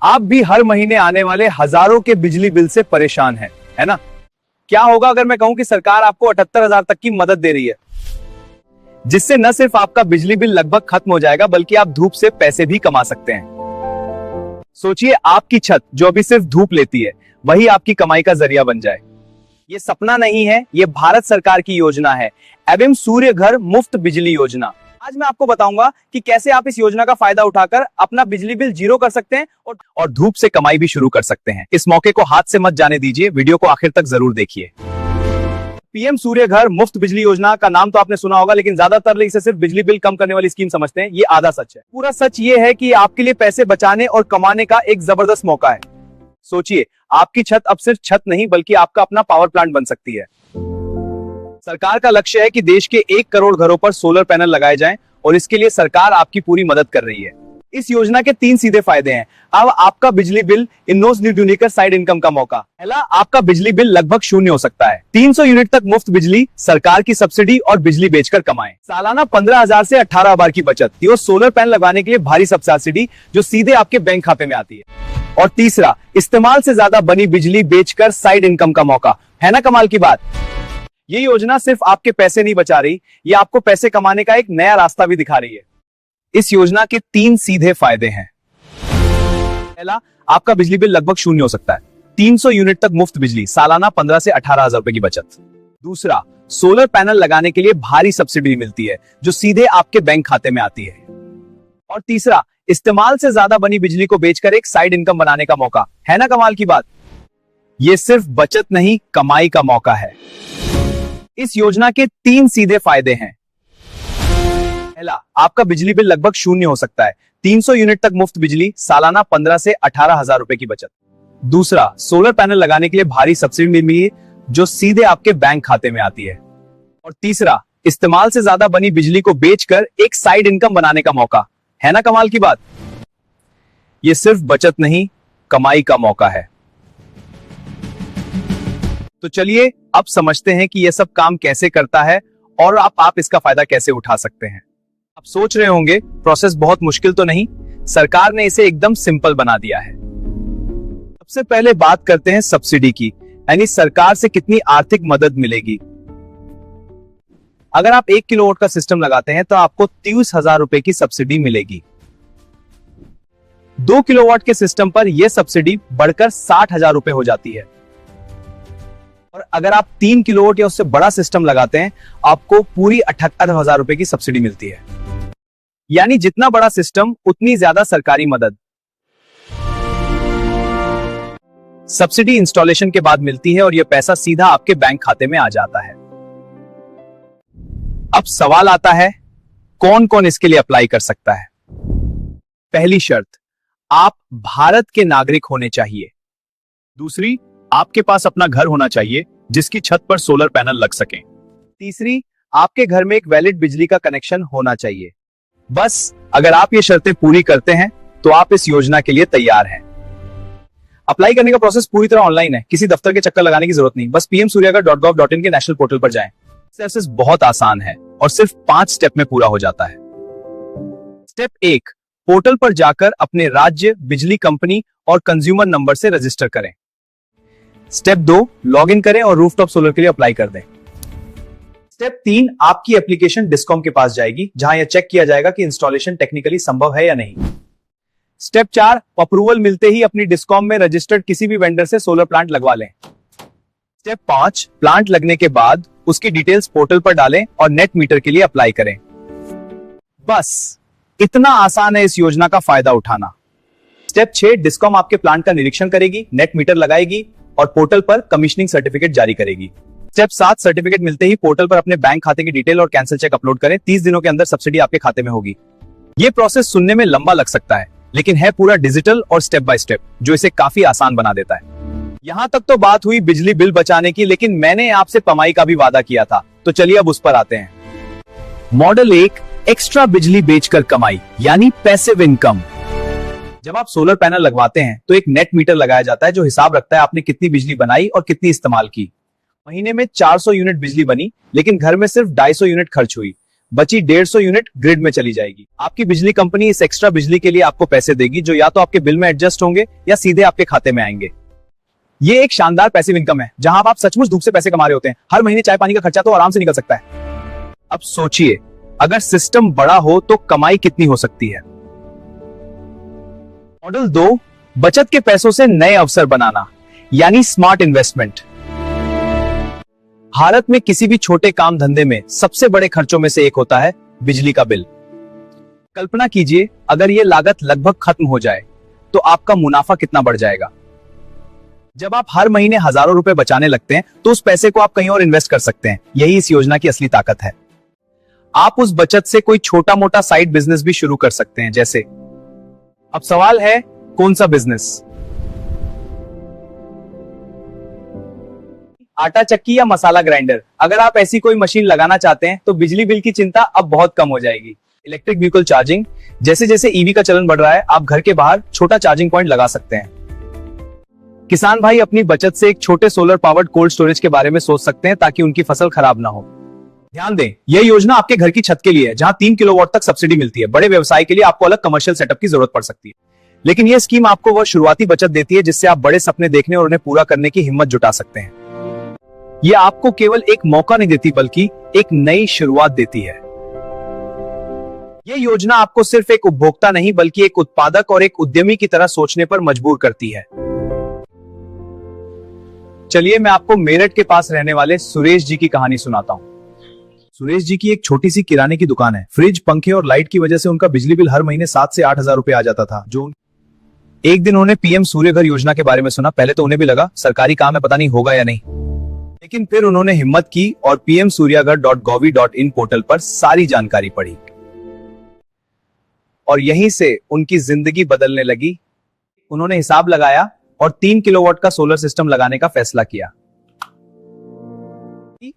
आप भी हर महीने आने वाले हजारों के बिजली बिल से परेशान हैं, है ना? क्या होगा अगर मैं कहूं कि सरकार आपको 78,000 तक की मदद दे रही है, जिससे न सिर्फ आपका बिजली बिल लगभग खत्म हो जाएगा बल्कि आप धूप से पैसे भी कमा सकते हैं। सोचिए, आपकी छत जो अभी सिर्फ धूप लेती है, वही आपकी कमाई का जरिया बन जाए। ये सपना नहीं है, ये भारत सरकार की योजना है, एवं सूर्य घर मुफ्त बिजली योजना। आज मैं आपको बताऊंगा कि कैसे आप इस योजना का फायदा उठाकर अपना बिजली बिल जीरो कर सकते हैं और धूप से कमाई भी शुरू कर सकते हैं। इस मौके को हाथ से मत जाने दीजिए, वीडियो को आखिर तक जरूर देखिए। पीएम सूर्य घर मुफ्त बिजली योजना का नाम तो आपने सुना होगा, लेकिन ज्यादातर लोग इसे सिर्फ बिजली बिल कम करने वाली स्कीम समझते हैं। ये आधा सच है। पूरा सच ये है कि आपके लिए पैसे बचाने और कमाने का एक जबरदस्त मौका है। सोचिए, आपकी छत अब सिर्फ छत नहीं बल्कि आपका अपना पावर प्लांट बन सकती है। सरकार का लक्ष्य है कि देश के 1 करोड़ घरों पर सोलर पैनल लगाए जाएं और इसके लिए सरकार आपकी पूरी मदद कर रही है। इस योजना के 3 सीधे फायदे हैं। अब आपका बिजली बिल इन नो यूनिक साइड इनकम का मौका। पहला, आपका बिजली बिल लगभग शून्य हो सकता है। 300 यूनिट तक मुफ्त बिजली, सरकार की सब्सिडी और बिजली बेचकर कमाएं। सालाना 15,000 से 18,000 की बचत और सोलर पैनल लगाने के लिए भारी सब्सिडी जो सीधे आपके बैंक खाते में आती है। और तीसरा, इस्तेमाल से ज्यादा बनी बिजली बेचकर साइड इनकम का मौका। है ना कमाल की बात? ये योजना सिर्फ आपके पैसे नहीं बचा रही, ये आपको पैसे कमाने का एक नया रास्ता भी दिखा रही है। इस योजना के 3 सीधे फायदे हैं। पहला, आपका बिजली बिल लगभग शून्य हो सकता है। 300 यूनिट तक मुफ्त बिजली, सालाना 15 से 18,000 रुपए की बचत। दूसरा, सोलर पैनल लगाने के लिए भारी सब्सिडी मिलती है जो सीधे आपके बैंक खाते में आती है। और तीसरा, इस्तेमाल से ज्यादा बनी बिजली को बेचकर एक साइड इनकम बनाने का मौका। है ना कमाल की बात? ये सिर्फ बचत नहीं, कमाई का मौका है। इस योजना के 3 सीधे फायदे हैं। पहला, आपका बिजली बिल लगभग शून्य हो सकता है। 300 यूनिट तक मुफ्त बिजली, सालाना 15 से 18,000 रुपए की बचत। दूसरा, सोलर पैनल लगाने के लिए भारी सब्सिडी मिली है जो सीधे आपके बैंक खाते में आती है। और तीसरा, इस्तेमाल से ज्यादा बनी बिजली को बेचकर एक साइड इनकम बनाने का मौका। है ना कमाल की बात? ये सिर्फ बचत नहीं, कमाई का मौका है। तो चलिए अब समझते हैं कि यह सब काम कैसे करता है और आप इसका फायदा कैसे उठा सकते हैं। आप सोच रहे होंगे प्रोसेस बहुत मुश्किल तो नहीं? सरकार ने इसे एकदम सिंपल बना दिया है। सबसे पहले बात करते हैं सब्सिडी की, यानी सरकार से कितनी आर्थिक मदद मिलेगी। अगर आप 1 किलोवाट का सिस्टम लगाते हैं तो आपको 30,000 रुपए की सब्सिडी मिलेगी। 2 किलोवाट के सिस्टम पर यह सब्सिडी बढ़कर 60,000 रुपए हो जाती है। और अगर आप 3 किलोवाट या उससे बड़ा सिस्टम लगाते हैं, आपको पूरी 78,000 रुपए की सब्सिडी मिलती है। यानी जितना बड़ा सिस्टम उतनी ज्यादा सरकारी मदद। सब्सिडी इंस्टॉलेशन के बाद मिलती है और यह पैसा सीधा आपके बैंक खाते में आ जाता है। अब सवाल आता है, कौन कौन इसके लिए अप्लाई कर सकता है? पहली शर्त, आप भारत के नागरिक होने चाहिए। दूसरी, आपके पास अपना घर होना चाहिए जिसकी छत पर सोलर पैनल लग सकें। तीसरी, आपके घर में एक वैलिड बिजली का कनेक्शन होना चाहिए। बस अगर आप ये शर्तें पूरी करते हैं तो आप इस योजना के लिए तैयार हैं। अप्लाई करने का प्रोसेस पूरी तरह ऑनलाइन है, किसी दफ्तर के चक्कर लगाने की जरूरत नहीं। बस pmsuryaghar.gov.in के नेशनल पोर्टल पर जाएं। प्रोसेस बहुत आसान है और सिर्फ 5 स्टेप में पूरा हो जाता है। स्टेप 1, पोर्टल पर जाकर अपने राज्य, बिजली कंपनी और कंज्यूमर नंबर से रजिस्टर करें। स्टेप 2, लॉग इन करें और रूफटॉप सोलर के लिए अप्लाई कर दें। स्टेप 3, आपकी एप्लीकेशन डिस्कॉम के पास जाएगी जहां यह चेक किया जाएगा कि इंस्टॉलेशन टेक्निकली संभव है या नहीं। स्टेप 4, अप्रूवल मिलते ही अपनी डिस्कॉम में रजिस्टर्ड किसी भी वेंडर से सोलर प्लांट लगवा लें। स्टेप 5, प्लांट लगने के बाद उसकी डिटेल्स पोर्टल पर डालें और नेट मीटर के लिए अप्लाई करें। बस इतना आसान है इस योजना का फायदा उठाना। स्टेप 6, डिस्कॉम आपके प्लांट का निरीक्षण करेगी, नेट मीटर लगाएगी और पोर्टल पर कमीशनिंग सर्टिफिकेट जारी करेगी। स्टेप 7, सर्टिफिकेट मिलते ही पोर्टल पर अपने बैंक खाते की डिटेल और कैंसिल चेक अपलोड करें। 30 दिनों के अंदर सब्सिडी आपके खाते में होगी। यह प्रोसेस सुनने में लंबा लग सकता है, लेकिन है पूरा डिजिटल और स्टेप बाय स्टेप, जो इसे काफी आसान बना देता है। यहां तक तो बात हुई बिजली बिल बचाने की, लेकिन मैंने आपसे कमाई का भी वादा किया था, तो चलिए अब उस पर आते हैं। मॉडल 1, एक्स्ट्रा बिजली बेचकर कमाई, यानी पैसिव इनकम। जब आप सोलर पैनल लगवाते हैं तो एक नेट मीटर लगाया जाता है जो हिसाब रखता है आपने कितनी बिजली बनाई और कितनी इस्तेमाल की। महीने में 400 यूनिट बिजली बनी, लेकिन घर में सिर्फ 250 यूनिट खर्च हुई। बची 150 यूनिट ग्रिड में चली जाएगी। आपकी बिजली कंपनी इस एक्स्ट्रा बिजली के लिए आपको पैसे देगी, जो या तो आपके बिल में एडजस्ट होंगे या सीधे आपके खाते में आएंगे। ये एक शानदार पैसिव इनकम है, जहां आप सचमुच धूप से पैसे कमा रहे होते हैं। हर महीने चाय पानी का खर्चा तो आराम से निकल सकता है। अब सोचिए, अगर सिस्टम बड़ा हो तो कमाई कितनी हो सकती है। मॉडल 2, बचत के पैसों से नए अवसर बनाना, यानी स्मार्ट इन्वेस्टमेंट। भारत में किसी भी छोटे काम धंधे में सबसे बड़े खर्चों में से एक होता है बिजली का बिल। कल्पना कीजिए, अगर यह लागत लगभग खत्म हो जाए तो आपका मुनाफा कितना बढ़ जाएगा। जब आप हर महीने हजारों रुपए बचाने लगते हैं तो उस पैसे को आप कहीं और इन्वेस्ट कर सकते हैं। यही इस योजना की असली ताकत है। आप उस बचत से कोई छोटा मोटा साइड बिजनेस भी शुरू कर सकते हैं। जैसे, अब सवाल है, कौन सा बिजनेस? आटा चक्की या मसाला ग्राइंडर? अगर आप ऐसी कोई मशीन लगाना चाहते हैं तो बिजली बिल की चिंता अब बहुत कम हो जाएगी। इलेक्ट्रिक व्हीकल चार्जिंग, जैसे जैसे ईवी का चलन बढ़ रहा है, आप घर के बाहर छोटा चार्जिंग पॉइंट लगा सकते हैं। किसान भाई अपनी बचत से एक छोटे सोलर पावर्ड कोल्ड स्टोरेज के बारे में सोच सकते हैं, ताकि उनकी फसल खराब ना हो। ध्यान दें, यह योजना आपके घर की छत के लिए है, जहां 3 किलोवाट तक सब्सिडी मिलती है। बड़े व्यवसाय के लिए आपको अलग कमर्शियल सेटअप की जरूरत पड़ सकती है, लेकिन यह स्कीम आपको वह शुरुआती बचत देती है जिससे आप बड़े सपने देखने और उन्हें पूरा करने की हिम्मत जुटा सकते हैं। यह आपको केवल एक मौका नहीं देती, बल्कि एक नई शुरुआत देती है। यह योजना आपको सिर्फ एक उपभोक्ता नहीं, बल्कि एक उत्पादक और एक उद्यमी की तरह सोचने पर मजबूर करती है। चलिए मैं आपको मेरठ के पास रहने वाले सुरेश जी की कहानी सुनाता हूँ। सुरेश जी की एक छोटी सी किराने की दुकान है। फ्रिज, पंखे और लाइट की वजह से उनका बिजली बिल हर महीने 7 से 8 हजार रुपए आ जाता था। एक दिन उन्होंने पीएम सूर्य घर योजना के बारे में सुना। पहले तो उन्हें भी लगा सरकारी काम है, पता नहीं होगा या नहीं, लेकिन फिर उन्होंने हिम्मत की और pmsuryaghar.gov.in पोर्टल पर सारी जानकारी पढ़ी और यहीं से उनकी जिंदगी बदलने लगी। उन्होंने हिसाब लगाया और 3 किलोवाट का सोलर सिस्टम लगाने का फैसला किया।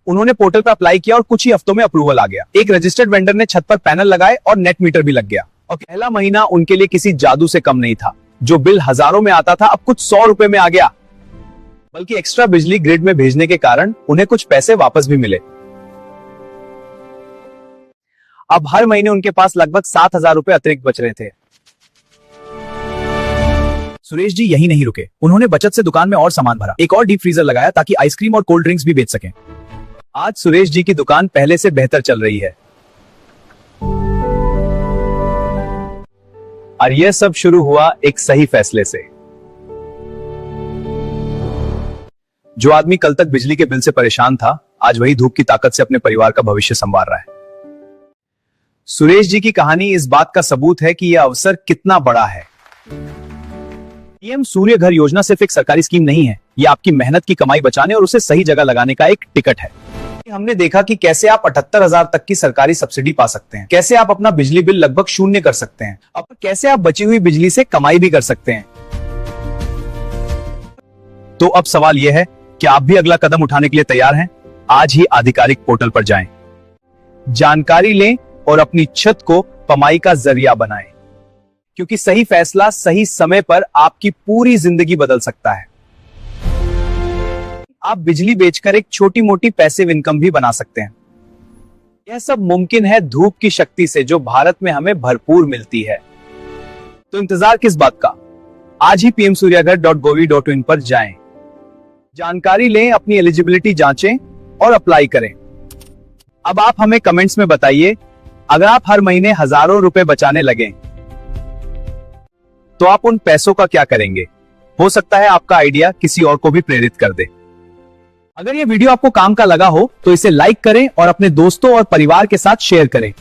उन्होंने पोर्टल पर अप्लाई किया और कुछ ही हफ्तों में अप्रूवल आ गया। एक रजिस्टर्ड वेंडर ने छत पर पैनल लगाए और नेट मीटर भी लग गया। और पहला महीना उनके लिए किसी जादू से कम नहीं था। जो बिल हजारों में आता था, अब कुछ 100 रुपए में आ गया। बल्कि एक्स्ट्रा बिजली ग्रिड में भेजने के कारण उन्हें कुछ पैसे वापस भी मिले। अब हर महीने उनके पास लगभग 7,000 रुपए अतिरिक्त बच रहे थे। सुरेश जी यही नहीं रुके। उन्होंने बचत से दुकान में और सामान भरा, एक और डीप फ्रीजर लगाया ताकि आइसक्रीम और कोल्ड ड्रिंक्स भी बेच सकें। आज सुरेश जी की दुकान पहले से बेहतर चल रही है। और यह सब शुरू हुआ एक सही फैसले से। जो आदमी कल तक बिजली के बिल से परेशान था, आज वही धूप की ताकत से अपने परिवार का भविष्य संवार रहा है। सुरेश जी की कहानी इस बात का सबूत है कि यह अवसर कितना बड़ा है। पीएम सूर्य घर योजना सिर्फ एक सरकारी स्कीम नहीं है, यह आपकी मेहनत की कमाई बचाने और उसे सही जगह लगाने का एक टिकट है। हमने देखा कि कैसे आप 78,000 तक की सरकारी सब्सिडी पा सकते हैं, कैसे आप अपना बिजली बिल लगभग शून्य कर सकते हैं, और कैसे आप बची हुई बिजली से कमाई भी कर सकते हैं। तो अब सवाल यह है, क्या आप भी अगला कदम उठाने के लिए तैयार हैं? आज ही आधिकारिक पोर्टल पर जाएं, जानकारी लें और अपनी छत को कमाई का जरिया बनाएं, क्योंकि सही फैसला सही समय पर आपकी पूरी जिंदगी बदल सकता है। आप बिजली बेचकर एक छोटी मोटी पैसिव इनकम भी बना सकते हैं। यह सब मुमकिन है धूप की शक्ति से, जो भारत में हमें भरपूर मिलती है। तो इंतजार किस बात का? आज ही pmsuryaghar.gov.in पर जाएं, जानकारी लें, अपनी एलिजिबिलिटी जांचें और अप्लाई करें। अब आप हमें कमेंट्स में बताइए, अगर आप हर महीने हजारों रुपए बचाने लगे तो आप उन पैसों का क्या करेंगे? हो सकता है आपका आइडिया किसी और को भी प्रेरित कर दे। अगर यह वीडियो आपको काम का लगा हो तो इसे लाइक करें और अपने दोस्तों और परिवार के साथ शेयर करें।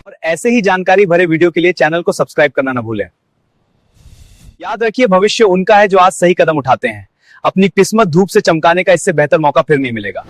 और ऐसे ही जानकारी भरे वीडियो के लिए चैनल को सब्सक्राइब करना न भूलें। याद रखिए, भविष्य उनका है जो आज सही कदम उठाते हैं। अपनी किस्मत धूप से चमकाने का इससे बेहतर मौका फिर नहीं मिलेगा।